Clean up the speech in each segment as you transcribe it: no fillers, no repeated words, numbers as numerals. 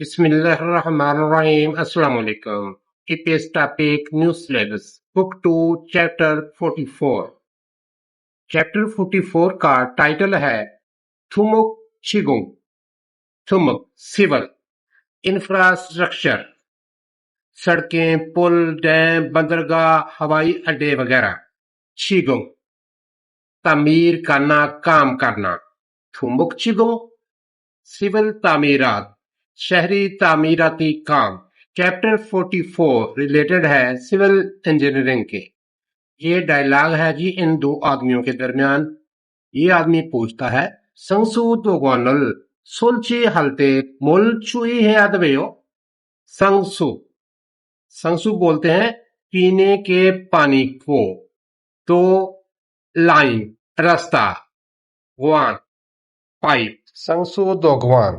Bismillahirrahmanirrahim. Assalamu alaikum. EPS topic New Syllabus Book 2 Chapter 44. Chapter 44 का title है थुमुक छिगुंग। थुमुक civil infrastructure, सड़कें, पुल, dam, बंदरगाह, हवाई अड्डे वगैरह। छिगुंग तामीर करना, काम करना। थुमुक छिगुंग सिविल तामीरात, शहरी तामीराती काम। चैप्टर 44 रिलेटेड है सिविल इंजीनियरिंग के। ये डायलॉग है जी इन दो आदमियों के दरमियान। ये आदमी पूछता है संसू दोगोनल सुलची हलते मुल छुई है अदवेयो। संसू संसू बोलते हैं पीने के पानी को, तो लाइन रास्ता, गुआन पाइप। संसू दोगवान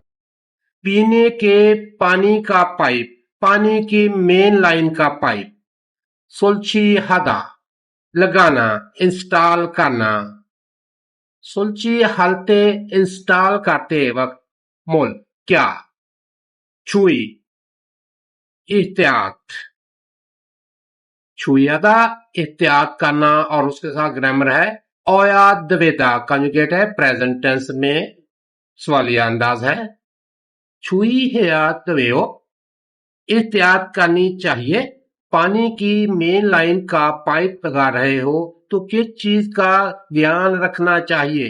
पीने के पानी का पाइप, पानी की मेन लाइन का पाइप। सुलची हदा लगाना, इंस्टॉल करना। सुलची हलते इंस्टॉल करते वक्त मोल क्या, छुई एहतियात। छुईदा एहतियात करना और उसके साथ ग्रामर है ओया दवेदा, कंजुगेट है प्रेजेंट टेंस में, सवालिया अंदाज है। छुई है दवेओ एहतियात करनी चाहिए। पानी की मेन लाइन का पाइप लगा रहे हो तो किस चीज का ध्यान रखना चाहिए,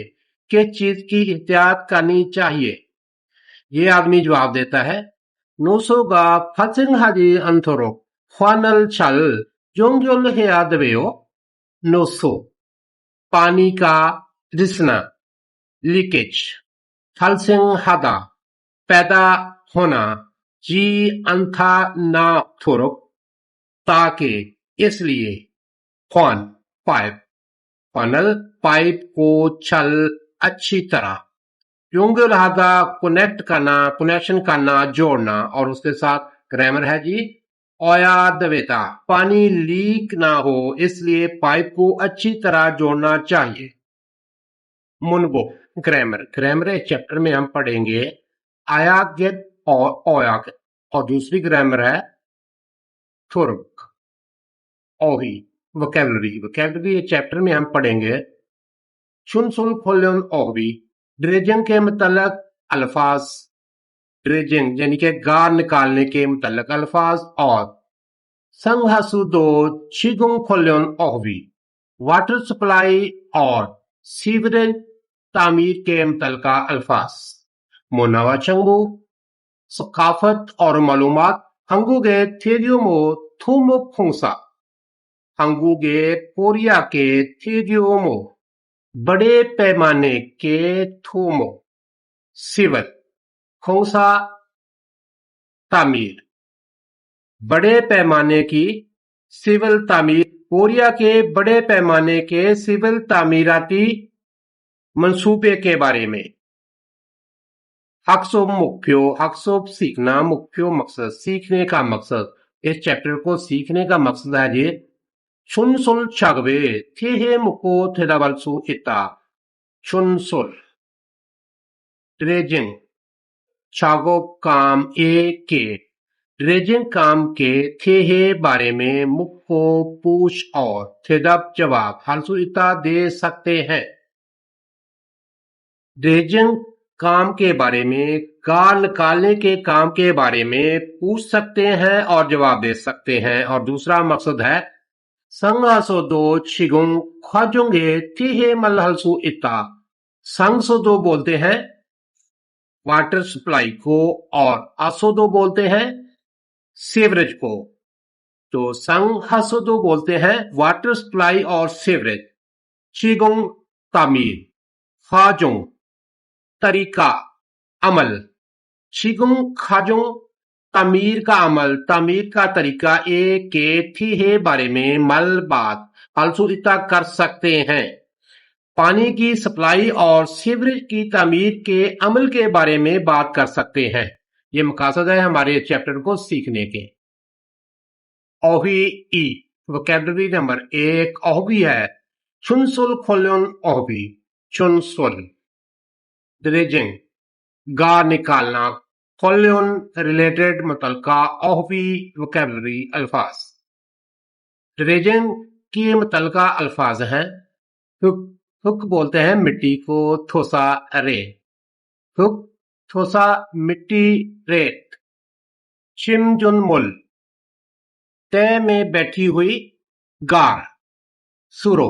किस चीज की एहतियात करनी चाहिए। ये आदमी जवाब देता है नोसोगा फसिंग हाजी अंथोरो ख्वानल छल जोंगजोल है दवेओ। नोसो पानी का रिसना, लीकेज। फलसिंग हादा पैदा होना, जी अंथा ना थोरो ताकि, इसलिए। ख्वान पाइप, फनल पाइप को छल अच्छी तरह। योंगे लहादा कनेक्ट करना, कनेक्शन करना, जोड़ना। और उसके साथ ग्रामर है जी ओया दवेता, पानी लीक ना हो इसलिए पाइप को अच्छी तरह जोड़ना चाहिए। मुनबो ग्रामर, ग्रामर इस चैप्टर में हम पढ़ेंगे आयागित और ओयाग। और दूसरी ग्रामर है थुर्क ओही। वोकैबुलरी, वोकैबुलरी इस चैप्टर में हम पढ़ेंगे चुनसुल खोलन ओहवी, ड्रेजिंग के मतलब अल्फाज। ड्रेजिंग यानी कि गार निकालने के मतलब अल्फाज। और संघासुदो छिगुंग खोलन ओहवी, वाटर सप्लाई और सीवरेज तामीर के मुतल्लिका अल्फाज। मोनावा चंगू सकाफत और मालूमात हंगुगे थेरियोमो थुमो खुंसा। हंगुगे कोरिया के थेरियोमो बड़े पैमाने के थूमो। सिविल खोसा तामीर, बड़े पैमाने की सिविल तामीर। कोरिया के बड़े पैमाने के सिविल तामीराती मंसूबे के बारे में। हक्सोब मुख्यो, हक्सोब सीखना, मुख्यो मकसद, सीखने का मकसद। इस चैप्टर को सीखने का मकसद है जी चुनसुल छगवे थे मुको थेदाबलसु इता। चुनसुल ड्रेजिंग छागो काम ए के, ड्रेजिंग काम के थे बारे में मुक्को पूछ और थेदब जवाब हलसु इता दे सकते हैं। ड्रेजिंग काम के बारे में, गार निकालने के काम के बारे में पूछ सकते हैं और जवाब दे सकते हैं। और दूसरा मकसद है संगासोदो छिगुंग ख्वाजुंगे थे मलहलसु इता। संगसोदो बोलते हैं वाटर सप्लाई को और आसोदो बोलते हैं सीवरेज को। तो संघासोदो बोलते हैं वाटर सप्लाई और सीवरेज। छिगुंग तामीर, खाजुंग तरीका अमल। छिगुंग खाजुंग तामीर का अमल, तामीर का तरीका। एक के थी है बारे में मल बात अलसुरिता कर सकते हैं। पानी की सप्लाई और सीवरेज की तामीर के अमल के बारे में बात कर सकते हैं। ये मकासद है हमारे चैप्टर को सीखने के। ओही ई वोकैबुलरी नंबर 1 ओहवी है चुनसुल खोलन ओहवी। चुनसुल ड्रेजिंग गार निकालना, कॉल्यून रिलेटेड मुतलका ओहवी वोकेबलरी अल्फाज। डिवीजन की मुतलका अल्फाज हैं। हुक बोलते हैं मिट्टी को, थोसा रे। हुक थोसा मिट्टी रेत। शिमजुन मुल तय में बैठी हुई गार। सुरो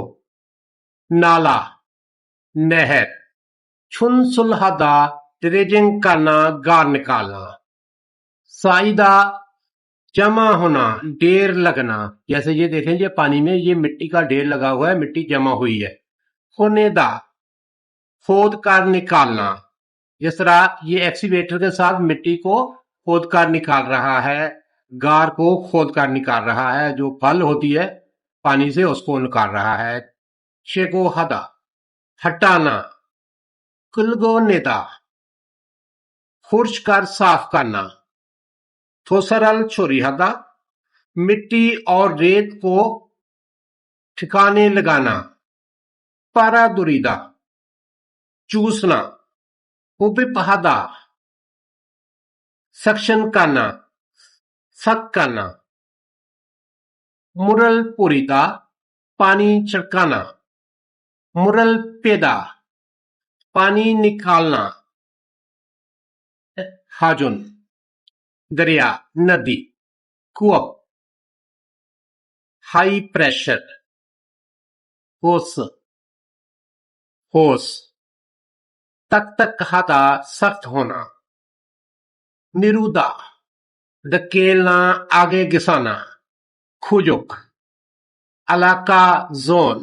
नाला नहर। छुन सुलहदा ड्रेजिंग करना, गार निकालना। साइदा जमा होना, ढेर लगना। जैसे ये देखें, ये पानी में ये मिट्टी का ढेर लगा हुआ है, मिट्टी जमा हुई है। खोनेदा खोद कर निकालना। जिस तरह ये एक्सीवेटर के साथ मिट्टी को खोद कर निकाल रहा है, गार को खोद कर निकाल रहा है, जो फल होती है पानी से उसको निकाल रहा है। शेको हदा हटाना। कुलगो नेता खुर्च कर साफ करना। थोसरल छोरी हदा मिट्टी और रेत को ठिकाने लगाना। पारा दुरीदा चूसना। उबिपहदा सक्शन करना, सक करना। मुरल पुरीदा पानी छिड़काना। मुरल पेदा पानी निकालना। हाजुन दरिया, नदी। कुअप हाई प्रेशर। होस होस। तक हादा सख्त होना। निरुदा धकेलना, आगे घिसाना। खुजुक इलाका, जोन।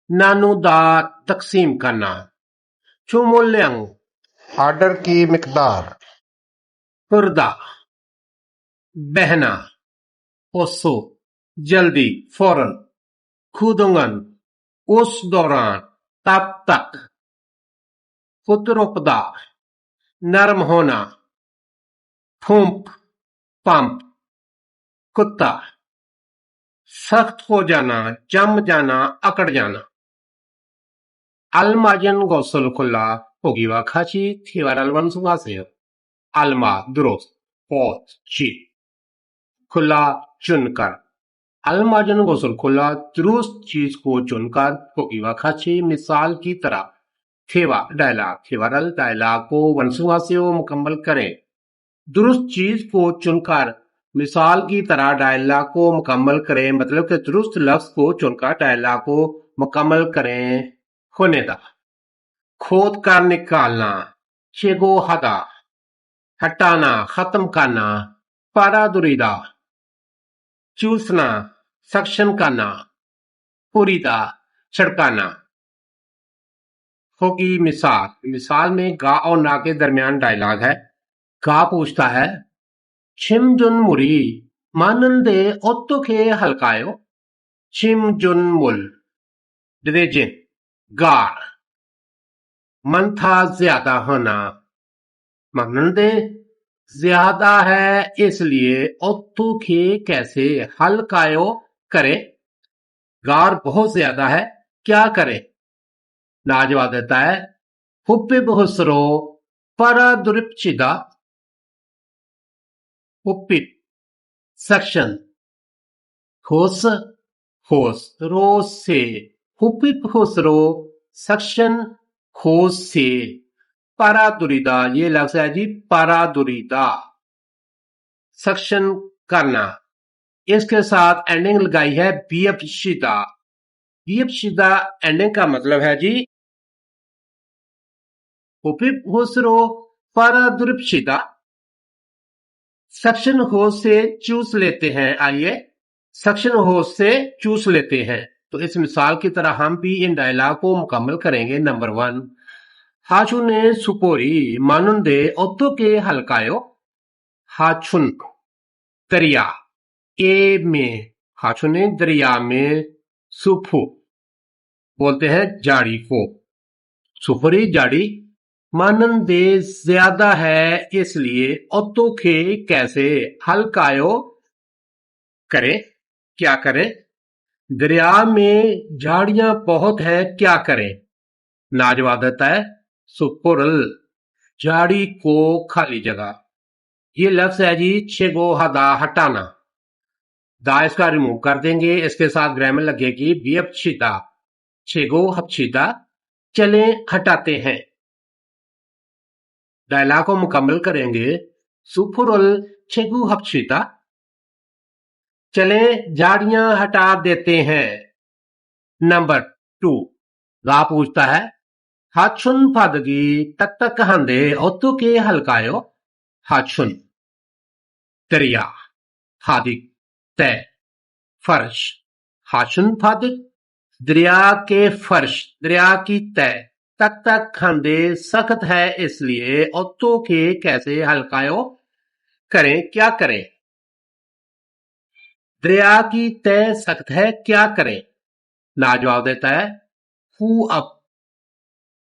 नानुदा तकसीम करना। चुमुल्यंग आर्डर की मिकदार। हुरदा बहना। ओसो जल्दी, फौरन। खुदुंगन उस दौरान, तब तक। खुतरुपदा नरम होना। फूंप पंप। कुत्ता सख्त हो जाना, जम जाना, अकड़ जाना। Almajen gosol kula hogiwa kachi tiwaralwan sungaseo. Alma duros pot chi खुला चुनकर। अलमाजन गौसल खुला दुरुस्त चीज को चुनकर होगिवा खाची, मिसाल की तरह। थेवा डायलॉग, थेवरल डायलॉग को वंशुआ से मुकम्मल करें। दुरुस्त चीज को चुनकर मिसाल की तरह डायलॉग को मुकम्मल करें, मतलब कि दुरुस्त लफ्ज को चुनकर डायलॉग को मुकम्मल करें। होने दा खोद कर निकालना। शेगो हदा हटाना, खत्म करना। पारा दुरीदा चूसना, सक्शन करना। पुरीदा छिड़काना। होगी मिसाल, मिसाल में गा और ना के दरमियान डायलॉग है। गा पूछता है, छिम जुन मुरी मानंदे ओत्तो के हल्कायो। छिम जुन मुल ड्रेजिन गार। मंथा ज्यादा होना। मानंदे ज्यादा है, इसलिए ओत्तो के कैसे, हल्कायो करे। गार बहुत ज्यादा है, क्या करे। ना जवाब देता है, हुप्पे बहुसरो para दुरिपचिदा। हुप्पिप सेक्शन। होस होस रोज से। हुप्पिप होसरो सेक्शन होस से। पारा दुरीदा ये लफ्ज है जी, पारा दुरीदा सेक्शन करना। इसके साथ एंडिंग लगाई है बियपशिदा। बियपशिदा एंडिंग का मतलब है जी, हुपिप होसरो पारा दुरिपशिदा सेक्शन होस से चूस लेते हैं। आइए सेक्शन होस से चूस लेते हैं। तो इस मिसाल की तरह हम भी इन डायलॉग को मुकम्मल करेंगे। नंबर 1, हाचुने सुपोरी मानुंदे ओत्तो के हल्कायो। हाचुन दरिया, ए में। हाचुने दरिया में। सुफु बोलते हैं जाड़ी को। सुपरी जाड़ी। मानंदे ज्यादा है, इसलिए ओत्तो के कैसे, हल्कायो करे, क्या करें। दरिया में झाड़ियां बहुत हैं, क्या करें। ना जवाब देता है सुपुरल। झाड़ी को खाली जगह, ये लफ्ज है जी छेगो हदा हटाना। दा इसका रिमूव कर देंगे, इसके साथ ग्रामर लगेगी बियपछिदा, छेगो हपछिदा, चले हटाते हैं। डायलॉग को मुकम्मल करेंगे। सुफुरुल छेगु हपछिदा, चले झाड़ियां हटा देते हैं। नंबर 2, गा पूछता है हाचुन फादगी तक तक हंदे ओतु के हल्कायो। हाचुन दरिया, फादिक तय, फर्श। हाचुन फादिक दरिया के फर्श, दरिया की तय, तक तक खंदे सख्त है इसलिए, ओतो के कैसे हल्कायो करें, क्या करें। दरिया की तय सख्त है, क्या करें। ना जवाब देता है हु अप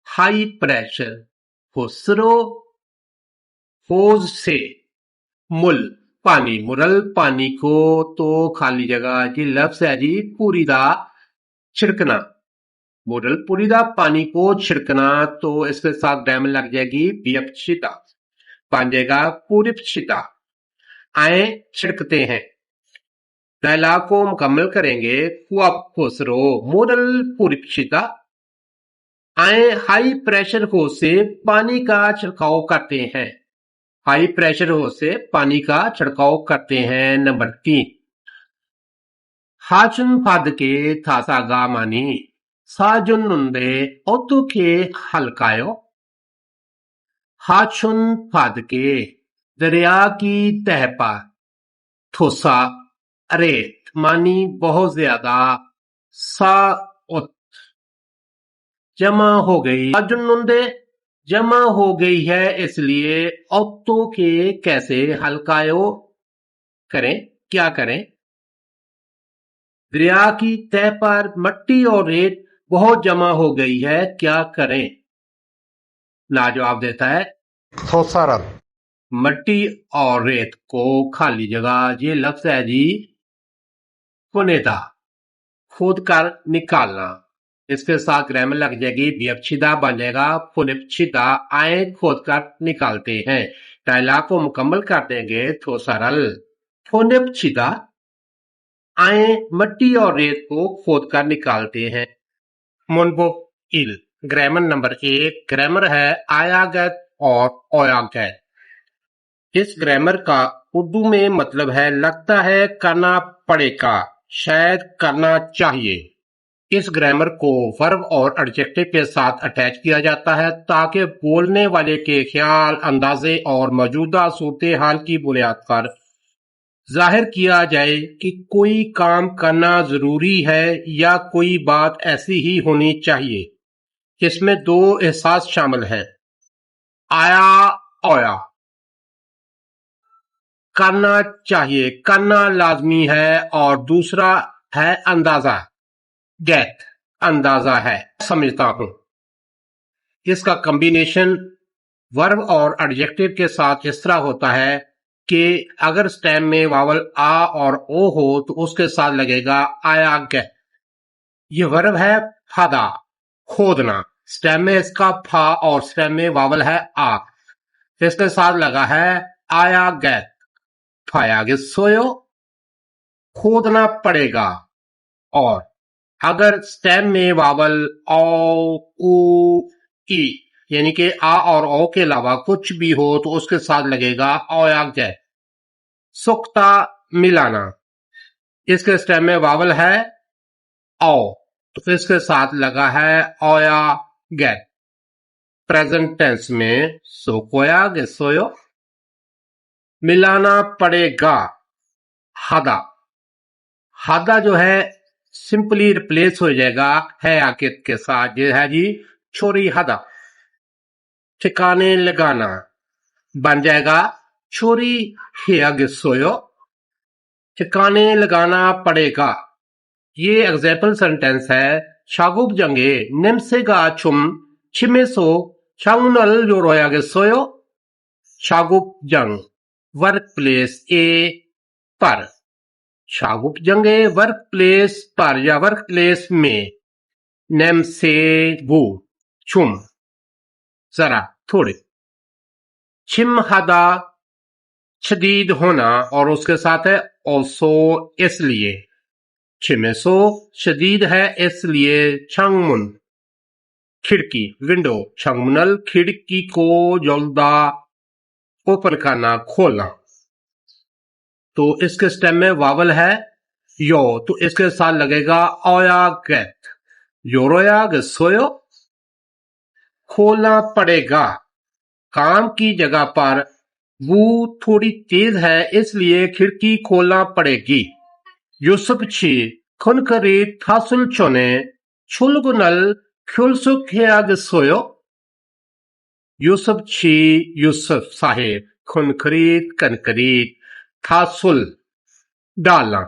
हाई प्रेशर, हुसरो होज से, मुल पानी, मुरल पानी को तो खाली जगह जी लफ्ज है जी पूरी दा छिड़कना। मुरल पूरी दा पानी को छिड़कना, तो इसके साथ ग्रामर लग जाएगी बियपछिता, बन जाएगा पूरिपछिता, आए छिड़कते हैं। डायलॉग को मुकम्मल करेंगे। हुआ खुसरो मुरल पूरिपछिता, आए हाई प्रेशर होज से पानी का छिड़काव करते हैं। हाई प्रेशर होज से पानी का छिड़काव करते हैं। नंबर 3, हाचुन फाद के थासागा मानी साजुन नुंदे ओतु के हल्कायो। हाचुन फाद के दरिया की तह पर, थोसा रेत मानी बहुत ज्यादा, सा उत जमा हो गई, साजुन नुंदे जमा हो गई है इसलिए, ओतु के कैसे हल्कायो करें, क्या करें। दरिया की तह पर मट्टी और रेत बहुत जमा हो गई है, क्या करें। ना जवाब देता है थोसारत, मट्टी और रेत को खाली जगह, ये लफ्ज है जी पुनेदा, खोद कर निकालना। इसके साथ ग्रामर लग जाएगी बियपछिदा, बन जाएगा पुनिपछिदा, आए खोद कर निकालते हैं। डायलॉग को मुकम्मल कर देंगे। थोसारल पुनिपछिदा, आए मट्टी और रेत को खोद कर निकालते हैं। मुनबो इल, ग्रामर नंबर 1, ग्रामर है आयागत और ओयागत। इस ग्रामर का उर्दू में मतलब है लगता है, करना पड़ेगा, शायद करना चाहिए। इस ग्रामर को वर्ब और एडजेक्टिव के साथ अटैच किया जाता है ताकि बोलने वाले के ख्याल, अंदाजे और मौजूदा सूरत हाल की बुनियाद पर जाहिर किया जाए कि कोई काम करना जरूरी है या कोई बात ऐसी ही होनी चाहिए। इसमें 2 एहसास शामिल हैं, आया ओया, करना चाहिए, करना लाजमी है, और दूसरा है अंदाजा, गेट, अंदाजा है, समझता हूं। इसका कॉम्बिनेशन वर्ब और एडजेक्टिव के साथ इस तरह होता है कि अगर स्टेम में वावल आ और ओ हो तो उसके साथ लगेगा आया गे। ये वर्ब है फादा, खोदना, स्टेम में इसका फा और स्टेम में वावल है आ, इसके साथ लगा है आया गे, फाया गे सोयो, खोदना पड़ेगा। और अगर स्टेम में वावल ओ उ ई यानी कि आ और ओ के अलावा कुछ भी हो तो उसके साथ लगेगा ओयाग जय, सुक्ता मिलाना। इसके स्टेम में वावल है ओ, तो इसके साथ लगा है ओया गे। प्रेजेंट टेंस में सोकोया गे सोयो, मिलाना पड़ेगा, हादा। हादा जो है सिंपली रिप्लेस हो जाएगा है आकिद के साथ, ये है जी छोरी हादा। ठिकाने लगाना बन जाएगा छोरी हियाग सोयो, ठिकाने लगाना पड़ेगा। ये एग्जाम्पल सेंटेंस है। शागुब जंगे निमसेगा चुम छिमेसो शांगनल जो रोयागे सोयो। शागुब जंग वर्क प्लेस ए पर, शागुब जंगे वर्क प्लेस पर या वर्क प्लेस में, नेम से गु चुम जरा थोड़े, छिम हदा शदीद होना और उसके साथ है also इसलिए छिमेसो शदीद है इसलिए छंगमुन खिड़की विंडो छंगमुनल खिड़की को जोलदा ओपन करना खोलना। तो इसके स्टेम में वावल है यो, तो इसके साथ लगेगा ओया गेट योरोया गसोयो खोलना पड़ेगा। काम की जगह पर वो थोड़ी तेज है इसलिए खिड़की खोलना पड़ेगी। यूसुफ छी खुनकरी थासुल चोने छुलगुनल ख्युलसुख्यागसोयो यूसुफ छी यूसुफ साहेब खुनखरीद कनकरीद थासुल डालना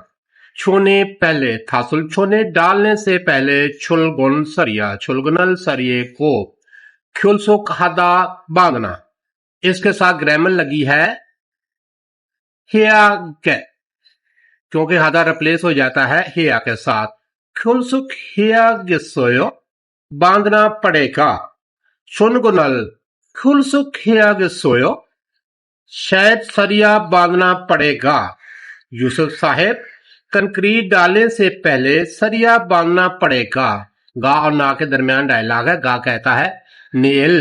छोने पहले थासुल छोने डालने से पहले छुलगुन सरिया छुलगुनल सरिये को ख्युलसुख हदा बांधना। इसके साथ ग्रामर लगी है हिया के क्योंकि हदा रिप्लेस हो जाता है हिया के साथ। ख्युलसुख हिया गिसोयो बांधना पड़ेगा। शुनगुनल ख्युलसुख हिया गिसोयो शायद सरिया बांधना पड़ेगा। यूसुफ साहेब कंक्रीट डालने से पहले सरिया बांधना पड़ेगा। गा और ना के दरमियान डायलॉग है। गा कहता है नील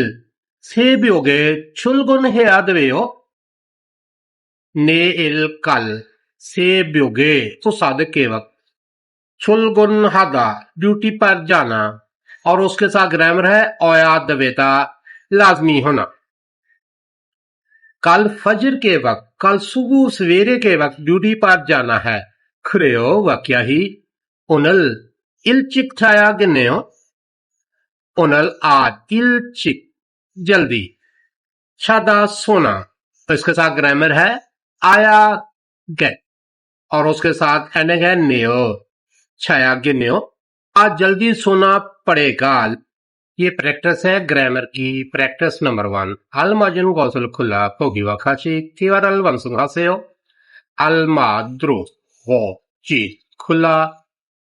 से बियोगे छुलगुन है आदवेयो नेल कल से बियोगे तो सादक के वक्त छुलगुन हादा ड्यूटी पर जाना और उसके साथ ग्रामर है ओया दवेता लाजमी होना। कल फजर के वक्त कल सुबह सवेरे के वक्त ड्यूटी पर जाना है। खरेओ वाक्या ही उनल इलचिक छाया गिनेओ उनल आज इलचिक जल्दी शादा सोना। तो इसके साथ ग्रामर है आया गेट और उसके साथ एंडिंग है नेओ छाया गिनेओ आज जल्दी सोना पड़ेगा। ये प्रैक्टिस है ग्रामर की प्रैक्टिस नंबर 1। अलमाजन गौसल खुला पोगी वाखाची तिवारल वंसुंगासेयो अलमाद्रो हो चीज खुला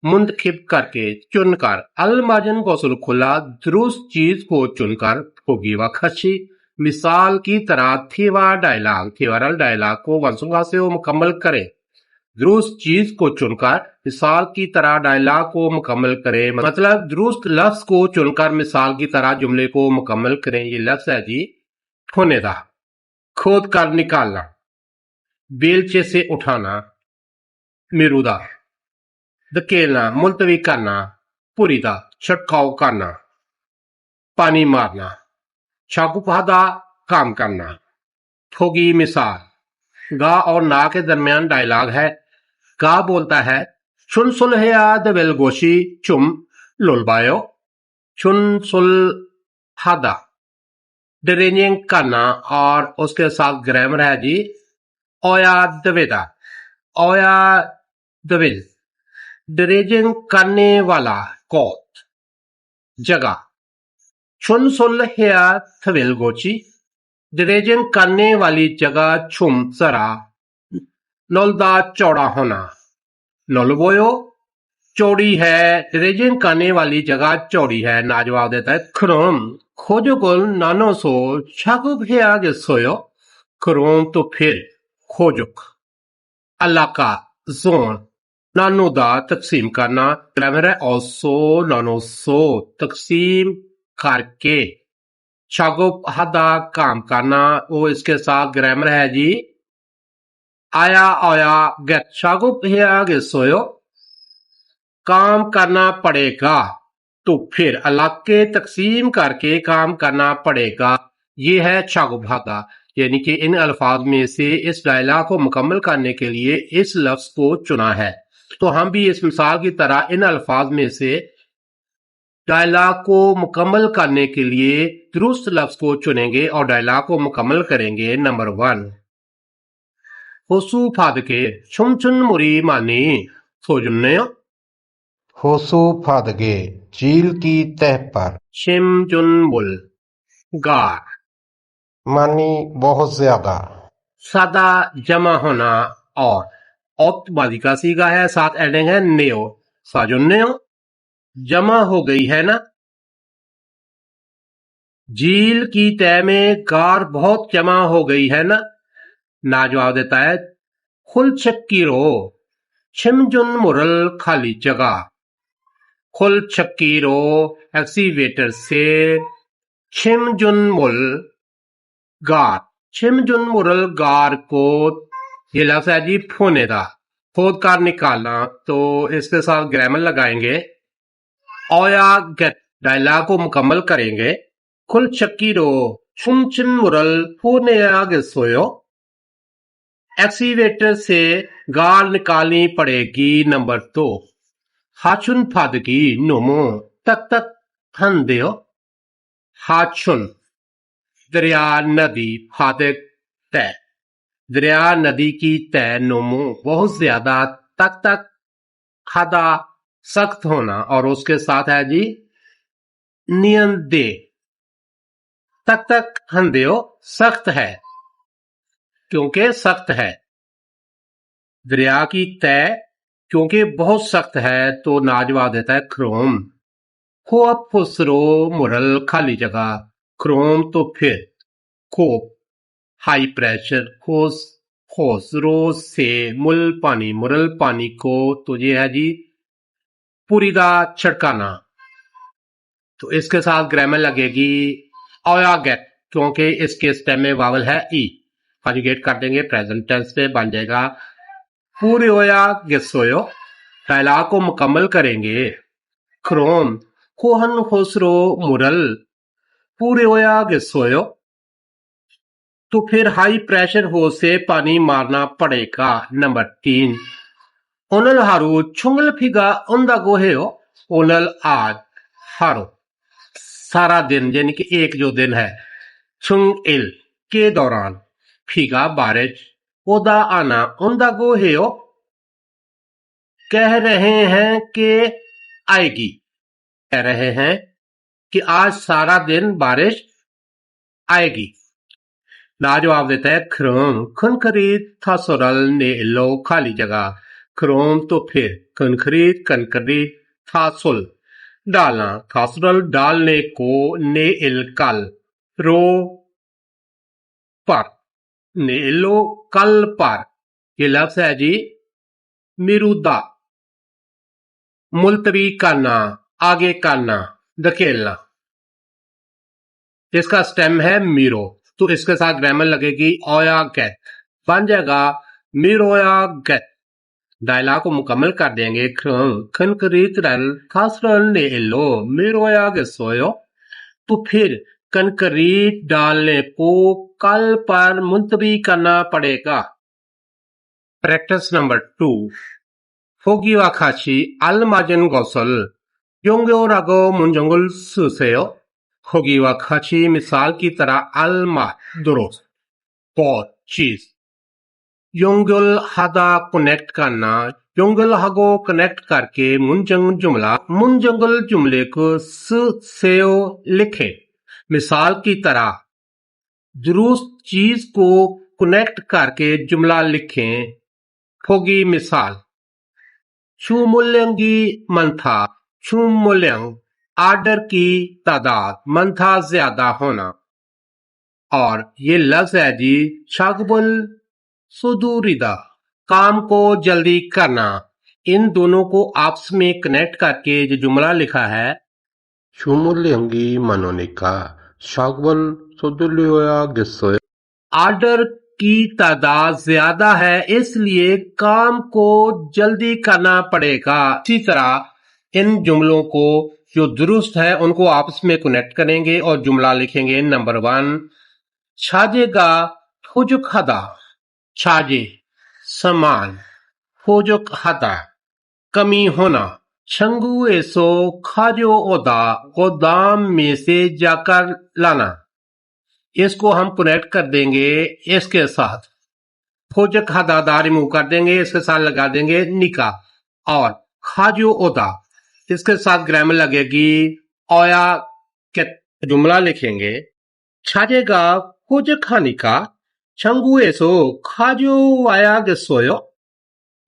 मुंतखिब करके चुनकर अलमाजन गौसल खुला दुरुस्त चीज को चुनकर पोगी वाखाची मिसाल की तरह थीवा डायलॉग थीवारल डायलॉग को वंसुंगासेयो मुकम्मल करें। दुरुस्त चीज को चुनकर मिसाल की तरह डायलॉग को मुकम्मल करें। मतलब दुरुस्त लफ्ज को चुनकर मिसाल की तरह जुमले को मुकम्मल करें। ये लफ्ज है जी ठोनेदा खोद कर निकालना बेलचे से उठाना मिरुदा धकेलना मुलतवी करना पुरीदा छिड़काव करना पानी मारना चाकुपादा काम करना। ठोगी मिसाल गा और ना के दरमियान डायलॉग है। गा बोलता है चुन सुलहया दवेल गोशी चुम लुलबायो चुन सुल हादा डरेंजिंग करना और उसके साथ ग्रामर है जी ओया दवेदा ओया दविल डरेंजिंग करने वाला कोत जगह चुन सुलहया थवेल गोची डरेंजिंग करने वाली जगह छुम जरा नौलदा चौड़ा होना नौलबोयो चौड़ी है डरेजिंग करने वाली जगह चौड़ी है। ना जवाब देता है खरोम खोजो कुल नानो सो छाकुब है आगे सोयो खरोम तो फिर खोजुक अलाका जोन नानो दा तकसीम करना ग्रामर है ओसो नानो सो तकसीम करके छाकुब हदा काम करना वो इसके साथ ग्रामर है जी आया आया गेट छाकुब है आगे सोयो काम करना पड़ेगा तो फिर इलाके तकसीम करके काम करना पड़ेगा। ये है छागुभागा यानी कि इन अल्फाज में से इस डायलॉग को मुकम्मल करने के लिए इस लफ्ज को चुना है। तो हम भी इस मिसाल की तरह इन अल्फाज में से डायलॉग को मुकम्मल करने के लिए दुरुस्त लफ्ज को चुनेंगे और डायलॉग को मुकम्मल करेंगे। नंबर 1 होसू फादके छुमचुन मुरी मानी सोजुन्ने होसू फादगे चील की तह पर शिमजुन बुल गार मानी बहुत ज्यादा सदा जमा होना और औक्त बादी का सीगा है साथ एडिंग है नेओ साजुन्नेओ जमा हो गई है ना झील की तह में गार बहुत जमा हो गई है ना। ना जवाब देता है खुल छक्की रो छिमजुन मुरल खाली जगह। खुल छक्की रो एक्सीवेटर से छिमजुन मुल गार। छिमजुन मुरल गार को ये लफ्ज है जी फोनेदा, खोद कर निकालना। तो इसके साथ ग्रामर लगाएंगे। ओया गेट डायलॉग को मुकम्मल करेंगे। खुल छक्की रो छुमचिन मुरल फोने आगे सोयो। एक्सीवेटर से गाल निकालनी पड़ेगी। नंबर 2 हाचुन फादगी नोमो तक तक हंदेओ। हाचुन दरिया नदी, फादक तय, दरिया नदी की तय, नोमो बहुत ज्यादा, तक तक खादा सख्त होना, और उसके साथ है जी नियन दे। तक तक हंदेओ सख्त है क्योंकि सख्त है। दरिया की तय क्योंकि बहुत सख्त है तो नाजवाब देता है क्रोम। खोप फुसरो मुरल खाली जगह। क्रोम तो फिर खोप हाई प्रेशर खोस खोसरो से मुल पानी मुरल पानी को तो ये है जी पूरीदा छिड़काना। तो इसके साथ ग्रामर लगेगी ओया गेट क्योंकि इसके स्टेम में वावल है ई। कॉन्जुगेट कर देंगे प्रेजेंट टेंस पे, बन जाएगा पूरे ओया गेसोयो। डायलॉग को मुकम्मल करेंगे। क्रोम कोहन खोसरो मुरल पूरे ओया गेसोयो। तो फिर हाई प्रेशर हो से पानी मारना पड़ेगा। नंबर 3 ओनल हारू छुंगल फिगा उंदा गोहेयो। ओनल आज हारो सारा दिन यानी कि एक जो दिन है, छुंग इल के दौरान, फिगा बारिश, ओदा आना, उंदा गोहेयो कह रहे हैं कि आएगी, कह रहे हैं कि आज सारा दिन बारिश आएगी। नाजवाब देता है क्रोम खनखरीद थासोरल ने लो खाली जगह। क्रोम तो फिर खनखरीद कनकरीद थासुल डालना, थासुरल डालने को, ने इल कल रो पर, ने लो कल पर, ये लफ्ज है जी मिरुदा। मुलतवी करना, आगे करना, धकेलना, इसका स्टेम है मीरो। तो इसके साथ ग्रामर लगेगी ओया गेट, बन जाएगा मिरोया गेट। डायलॉग को मुकम्मल कर देंगे। खनकरीत रल खासरल ने लो मिरोया गेसोयो। तो फिर कंक्रीट डालने को कल पर मुलतवी करना पड़ेगा। प्रैक्टिस नंबर 2 फोगिवा खाची अलमाजन गौसल योंगोरागो मुंजंगुल सुसेयो। फोगिवा खाची मिसाल की तरह अलमा दुरुस्त बहुत चीज। योंगल हादा कनेक्ट करना, योंगल हागो कनेक्ट करके मुंजंग जुमला, मुंजंगल जुमले को सुसेयो लिखें। मिसाल की तरह दुरुस्त चीज को कनेक्ट करके जुमला लिखें। फोगी मिसाल छुमुल्यंगी मंथा, छुमुल्यंग आर्डर की तादाद, मंथा ज्यादा होना। और ये लफ्ज है जी शागबुल सुदूरिदा, काम को जल्दी करना। इन दोनों को आपस में कनेक्ट करके जो जुमला लिखा है 주물령기 마노니까 샤글 소들려야겠어요. आर्डर की तादाद ज्यादा है इसलिए काम को जल्दी करना पड़ेगा। इसी तरह इन जुमलों को जो दुरुस्त है उनको आपस में कनेक्ट करेंगे और जुमला लिखेंगे। नंबर 1 छाजेगा फुजुक हदा, छाजे समान, फुजुक हदा कमी होना। छंगू एसो खाजो ओदा गोदाम में से जाकर लाना। इसको हम कनेक्ट कर देंगे इसके साथ। फौजक हदादा रिमूव कर देंगे, इसके साथ लगा देंगे निका। और खाजो ओदा इसके साथ ग्रामर लगेगी ओया के जुमला लिखेंगे। छाजेगा फौजक खानिका छंगू एसो खाजो वाया गेसोयो।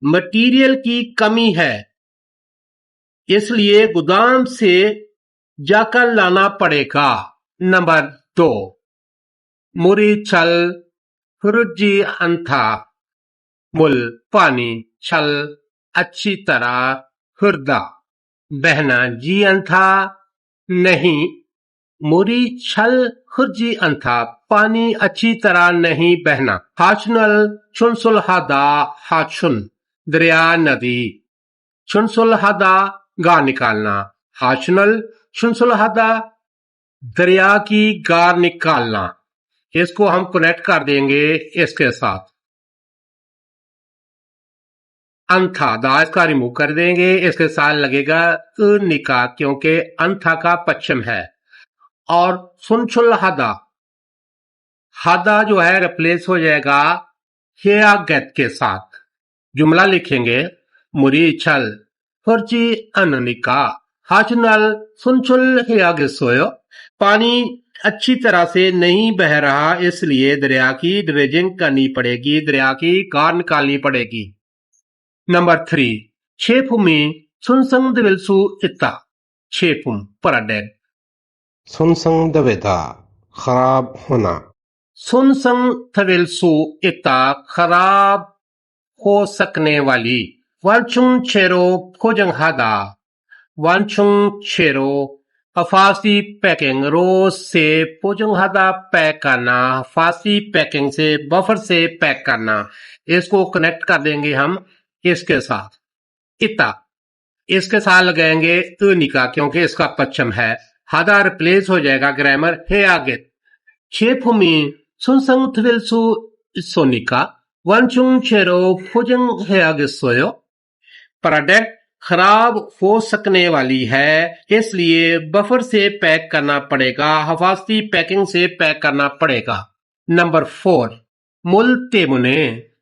मटीरियल की कमी है इसलिए गोदाम से जाकर लाना पड़ेगा। नंबर 2 मुरी छल हुर्जी अंथा मुल पानी छल अच्छी तरह हुर्दा बहना जी अंथा नहीं मुरी छल हुर्जी अंथा पानी अच्छी तरह नहीं बहना हाचनल चुनसुल हादा हाचुन दरिया नदी चुनसुल हादा गा निकालना हाचनल चुनसुल हादा दरिया की गार निकालना इसको हम कनेक्ट कर देंगे इसके साथ अंथा दा इसका रिमूव कर देंगे इसके साथ लगेगा निका क्योंकि अंथा का पश्चिम है और सुनचुल हादा हादा जो है रिप्लेस हो जाएगा हेया गेट के साथ जुमला लिखेंगे मुरी छल फर्जी अननिका हाचनल सुनचुल हेया गिसोयो पानी अच्छी तरह से नहीं बह रहा इसलिए दरिया की ड्रेजिंग करनी पड़ेगी दरिया की कार निकालनी पड़ेगी नंबर 3 छेफुमी सुनसंग दिविलसु इत्ता छेफुम पराडेग सुनसंग दवेदा खराब होना सुनसंग थविलसु इत्ता खराब हो सकने वाली वांचुंग छेरो खोजंग हादा वांचुंग छेरो अफासी पैकिंग रोज से पोजंग हादा पैक करना फासी पैकिंग से बफर से पैक करना इसको कनेक्ट कर देंगे हम इसके साथ इता इसके साथ लगाएंगे निका क्योंकि इसका पश्चिम है हादा रिप्लेस हो जाएगा ग्रामर है आगे छेफुमी सुनसंग थविलसु सोनिका वांचुंग छेरो फुजंग है आगे सोयो प्रोडक्ट खराब हो सकने वाली है इसलिए बफर से पैक करना पड़ेगा हफाजती पैकिंग से पैक करना पड़ेगा नंबर 4 मुल तेमुने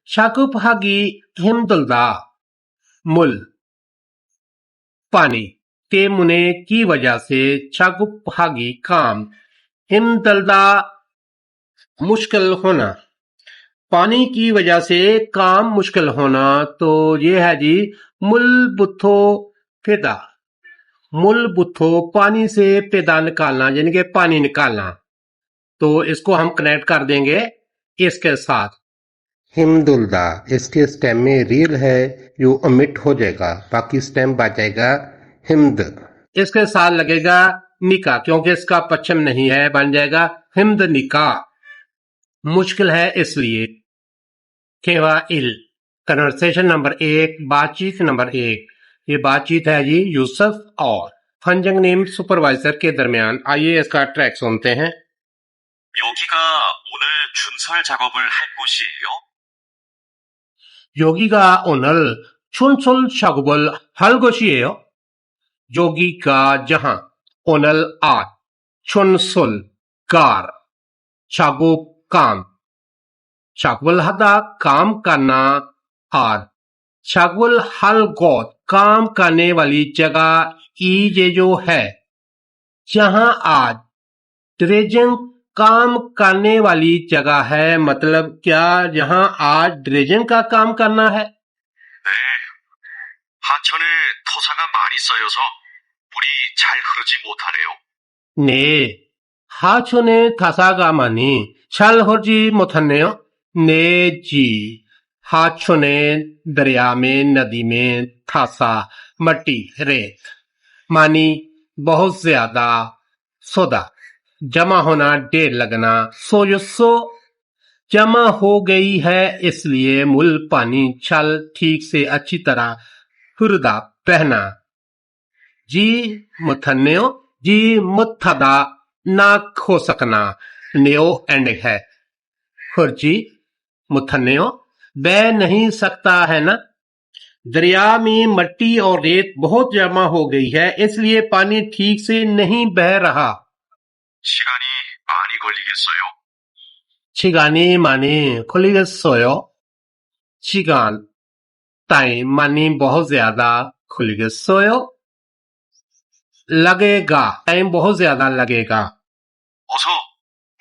शाकुपहागी हिमदुल्दा मुल पानी तेमुने की वजह से शाकुपहागी काम हिमदल्दा मुश्किल होना पानी की वजह से काम मुश्किल होना तो ये है जी मुल बुथो पेदा मुल बुथो पानी से पेदा निकालना यानी कि पानी निकालना तो इसको हम कनेक्ट कर देंगे इसके साथ हिमदुल्दा इसके स्टेम में रील है जो ओमिट हो जाएगा बाकी स्टेम बचेगा हिमद इसके साथ लगेगा निका क्योंकि इसका पश्चिम नहीं है बन जाएगा हिमद निका मुश्किल है इसलिए केवा इल कन्वर्सेशन नंबर 1 बातचीत नंबर 1 ये बातचीत है जी यूसुफ और फंजंग नेम सुपरवाइजर के दरमियान आइए इसका ट्रैक सुनते हैं 여기가 오늘 준설 작업을 할 곳이에요? 여기가 오늘 춘철 작업을 할 것이에요. 여기가 जहां 오늘 आज 춘철 कार 작업 काम शागवल हदा काम करना और शागवल हल गोद काम करने वाली जगह ये जो है जहां आज ड्रेजिंग काम करने वाली जगह है मतलब क्या जहां आज ड्रेजिंग का काम करना है 네. 하천에 토사가 많이 쌓여서 물이 잘 흐르지 못하네요. 네 하천에 타사가 많이 잘 흐르지 못하네요 ने जी हाथों दरिया में नदी में थासा मट्टी रेत मानी बहुत ज्यादा सोदा जमा होना ढेर लगना सोयसो जमा हो गई है इसलिए मुल पानी छल ठीक से अच्छी तरह हुरदा पहना जी मुथन्यो जी मुथदा ना खो सकना नेओ एंड है खुर्जी मुथन्यो बह नहीं सकता है ना दरिया में मट्टी और रेत बहुत जमा हो गई है इसलिए पानी ठीक से नहीं बह रहा 시간이 많이 걸리겠어요? 시간이 많이 걸리겠어요 시간 टाइम मानी बहुत ज्यादा खुले겠어요 लगेगा टाइम बहुत ज्यादा लगेगा 어서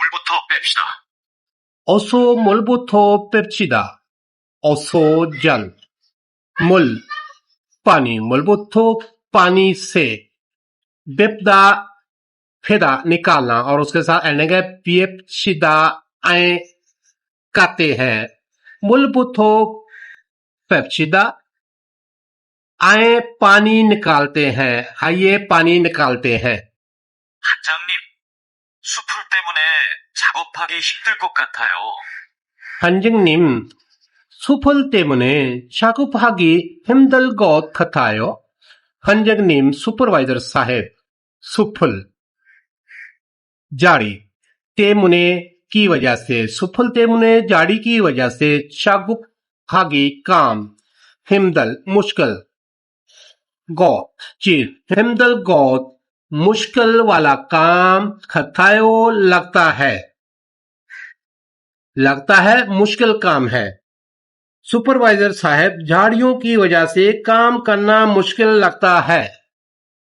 물부터 뺍시다. 어서 물부터 뺍시다 어서 जल मुल पानी मुलबुथो पानी से बेपदा फेदा निकालना और उसके साथ एंडिंग है पिएप्सिदा आए काते हैं मूलभूतो पेप्सिदा आए पानी निकालते हैं आइए पानी निकालते हैं 반장님, 수풀 때문에 작업하기 힘들 것 같아요. 한직님 수풀 때문에 작업하기 힘들 것 같아요. 한직님 सुपरवाइजर साहेब सुफल जाड़ी तेमुने की वजह से सुफल तेमुने जाड़ी की वजह से शागुप हागी काम हिमदल मुश्किल गौ चीज हिमदल गौ मुश्किल वाला काम खतायो लगता है मुश्किल काम है सुपरवाइजर साहब झाड़ियों की वजह से काम करना मुश्किल लगता है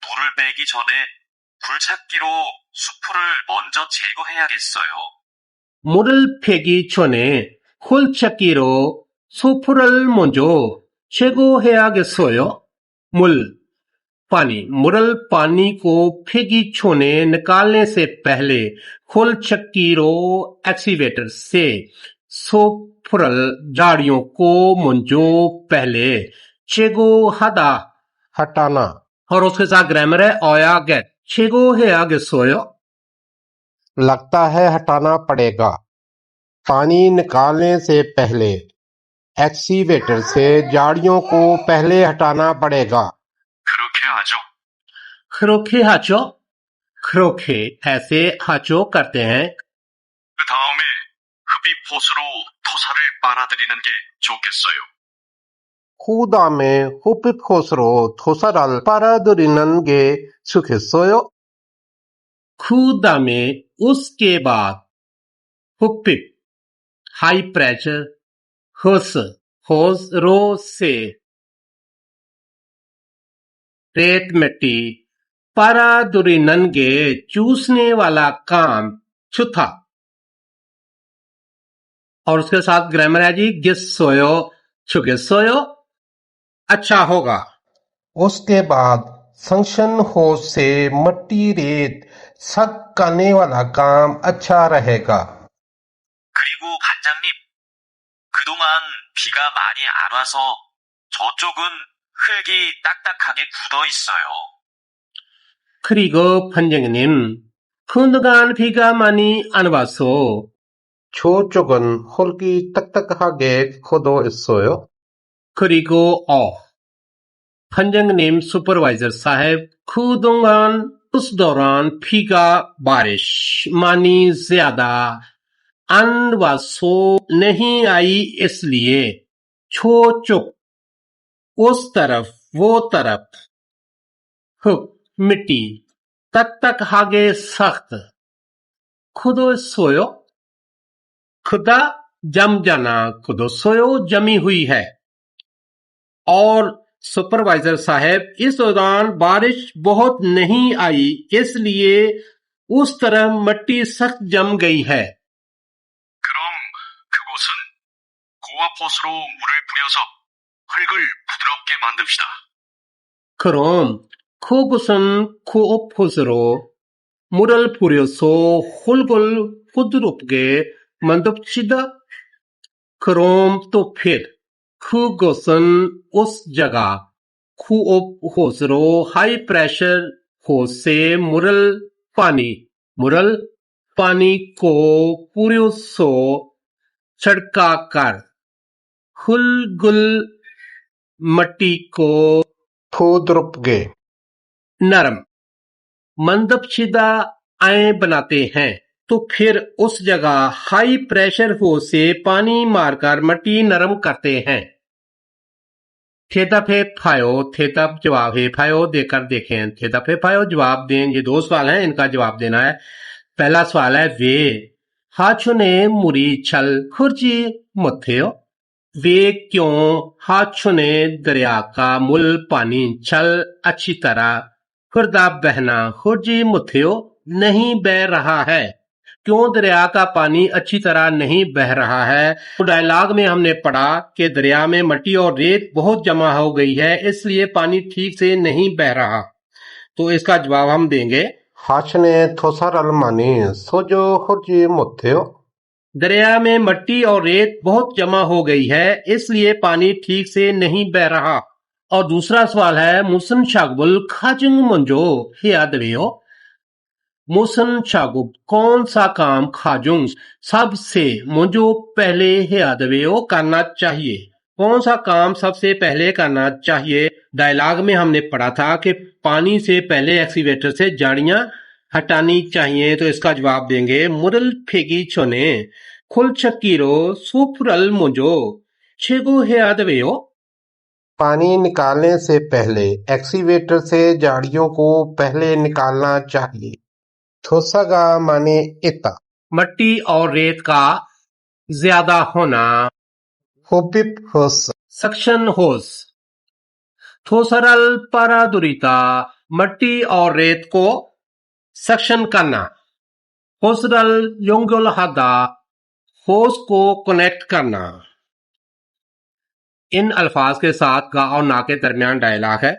불을 빼기 전에 굴착기로 수풀을 먼저 제거해야겠어요. 물을 패기 전에 홀착기로 수풀을 먼저 제거해야겠어요. 물을 पानी को फेंकी छोने निकालने से पहले 홀착기로 एक्सीवेटर से सुफरल झाड़ियों को मंजो पहले चेगो हदा हटाना और उसके साथ ग्रामर है ओया गेट चेगो है आगे सोयो लगता है हटाना पड़ेगा पानी निकालने से पहले एक्सीवेटर से झाड़ियों को पहले हटाना पड़ेगा 그렇게 하죠. खरोखे हाचो खरोखे ऐसे हाचो करते हैं 그 다음에 흡입호스로 토사를 빨아들이는 게 좋겠어요. 그 다음에 흡입호스로 토사를 빨아들이는 게 좋겠어요? 그 다음에 उसके बाद हुपिप हाई प्रेशर होस रो से रेत मिट्टी पारादुरिनन के चूसने वाला काम छुथा और उसके साथ ग्रामर है जी गिस्सोयो छुगिस्सोयो अच्छा होगा उसके बाद संक्शन होस से मट्टी रेत सक करने वाला काम अच्छा रहेगा 그리고 반장님, 그동안 비가 많이 안 와서 저쪽은 흙이 딱딱하게 굳어 있어요. 그리고 판정님 그동안 비가 많이 안 와서 저쪽은 흙이 딱딱하게 굳어 있어요. 그리고 판정님 सुपरवाइजर साहब 그동안 उस दौरान भीगा बारिश मानी ज्यादा अनवासो नहीं आई इसलिए छो चुक उस तरफ वो तरफ हुक मिट्टी तक हागे सख्त खुदो सोयो खुदा जम जाना खुदो सोयो जमी हुई है और सुपरवाइजर साहब इस दौरान बारिश बहुत नहीं आई इसलिए उस तरफ मट्टी सख्त जम गई है 그럼 그곳은 고압호스로 물을 뿌려서 흙을 부드럽게 만듭시다. 그럼 그곳은 코오포스로 물을 뿌려서 흙을 부드럽게 만듭시다. 그럼 또 फिर 그것은 उस जगह कुओपोसरो हाई प्रेशर होस से मुरल पानी को पुरुषो छिड़का कर हुलगुल मट्टी को फुदरुपगे नरम मंदपशिदा आए बनाते हैं तो फिर उस जगह हाई प्रेशर होस से पानी मारकर मट्टी नरम करते हैं थेतप है फायो थेतप जवाब है फायो देकर देखें थेतप है फायो जवाब दें ये दो सवाल हैं इनका जवाब देना है पहला सवाल है वे हाचुने मुरी छल खुर्जी मथेयो वे क्यों हाचुने दरिया का मुल पानी छल अच्छी तरह खुर्दा बहना खुर्जी मुथेयो नहीं बह रहा है क्यों दरिया का पानी अच्छी तरह नहीं बह रहा है तो डायलॉग में हमने पढ़ा कि दरिया में मट्टी और रेत बहुत जमा हो गई है इसलिए पानी ठीक से नहीं बह रहा तो इसका जवाब हम देंगे 하천에 토사를 많이 소저하지 못해요. दरिया में मट्टी और रेत बहुत जमा हो गई है, इसलिए पानी ठीक से नहीं बह रहा। और दूसरा सवाल है मुसन शागबुल खाजुंग मंजो हिया दवेयो। मुसन शागुब कौन सा काम खाजुंग सबसे मंजो पहले हिया दवेयो करना चाहिए? कौन सा काम सबसे पहले करना चाहिए? डायलॉग में हमने पढ़ा था कि पानी से पहले एक्सीवेटर से जाड़ियां हटानी चाहिए, तो इसका जवाब देंगे मुरल फेगी छोने खुल चक्कीरो सुपरल मुंजो छेगो हेयादवेयो। पानी निकालने से पहले एक्सीवेटर से झाड़ियों को पहले निकालना चाहिए। थोसागा माने इता। मट्टी और रेत का ज्यादा होना। होपिप होस। सक्शन होस। थोसरल पारादुरिता मट्टी और रेत को सक्शन करना। होसरल योंगुल हदा होस को कनेक्ट करना। इन अल्फाज के साथ गा और ना के दरमियान डायलॉग है।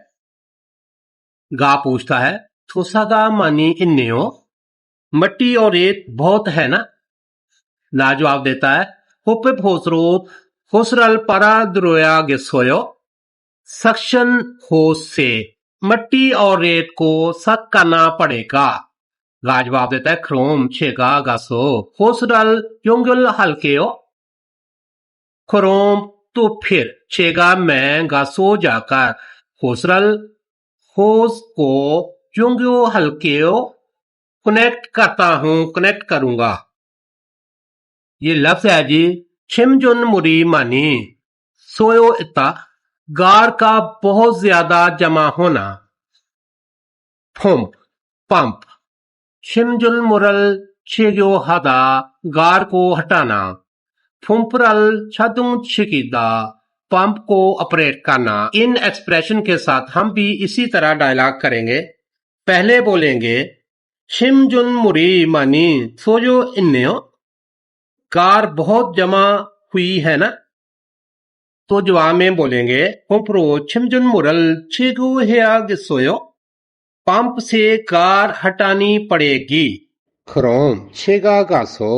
गा पूछता है थोसागा मानी इन्नेओ, मट्टी और रेत बहुत है ना? ना जवाब देता है होपिप होसरो होसरल पारादुरोया गिसोयो। सक्शन होस से मट्टी और रेत को सक करना पड़ेगा। गा जवाब देता है क्रोम छेगा गासो होसरल योंगुल हल्केओ। क्रोम तो फिर छेगा मैं गासो जाकर होसरल होस को योंगो हल्केओ कनेक्ट करता हूं, कनेक्ट करूंगा। ये लफ्ज है जी छिमजुन मुरी मानी सोयो इता गार का बहुत ज्यादा जमा होना। फुम्प पंप। शिमजुल मुरल छेगो हदा गार को हटाना। फुम्परल छदुंग छिकीदा पंप को ऑपरेट करना। इन एक्सप्रेशन के साथ हम भी इसी तरह डायलॉग करेंगे। पहले बोलेंगे शिमजुन मुरी मानी सोजो इन्नेओ, कार बहुत जमा हुई है ना? तो जवाब में बोलेंगे फुम्परो छिमजुन मुरल छेगो हेया गिसोयो, पंप से कार हटानी पड़ेगी। क्रोम छेगा गासो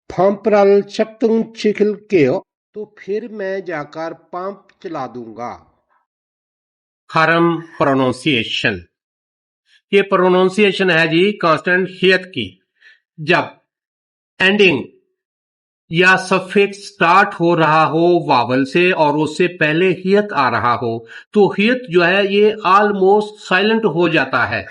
फंपरल चक्तुंग चिखल केओ, तो फिर मैं जाकर पंप चला दूंगा। हरम प्रोनाउंसिएशन। ये प्रोनाउंसिएशन है जी कांस्टेंट हियत की। जब एंडिंग या सफिक्स स्टार्ट हो रहा हो वावल से और उससे पहले हियत आ रहा हो, तो हियत जो है ये ऑलमोस्ट साइलेंट हो जाता है।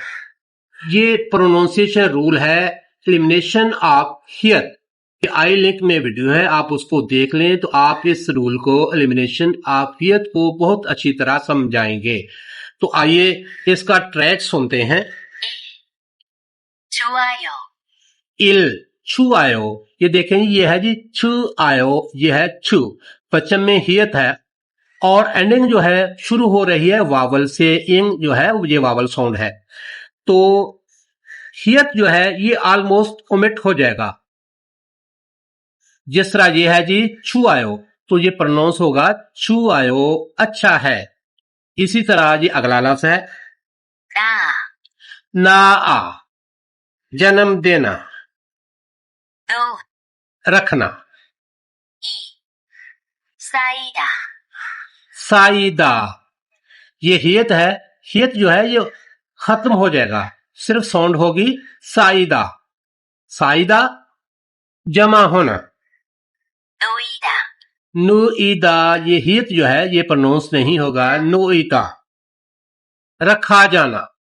ये प्रोनाउंसिएशन रूल है एलिमिनेशन ऑफ हियत। आई लिंक में वीडियो है, आप उसको देख लें तो आप इस रूल को एलिमिनेशन ऑफ हियत को बहुत अच्छी तरह समझाएंगे। तो आइए इसका ट्रैक सुनते हैं। 좋아요, इल छू आयो, ये देखें ये है जी छू आयो, ये है छू। पश्चिम में हियत है और एंडिंग जो है शुरू हो रही है वावल से। इंग जो है ये वावल साउंड है, तो हियत जो है ये ऑलमोस्ट ओमिट हो जाएगा। जिस तरह ये है जी छू आयो, तो ये प्रोनाउंस होगा छू आयो अच्छा है। इसी तरह ये अगला लफ्ज है 나, ना आ, जन्म देना, 또, रखना। 이, 쌓이다, साइदा, ये हियत है। हियत जो है ये खत्म हो जाएगा, सिर्फ साउंड होगी साइदा। साइदा जमा होना। 놓이다, नुईदा, ये हियत जो है ये प्रोनाउंस नहीं होगा नुईदा। रखा जाना।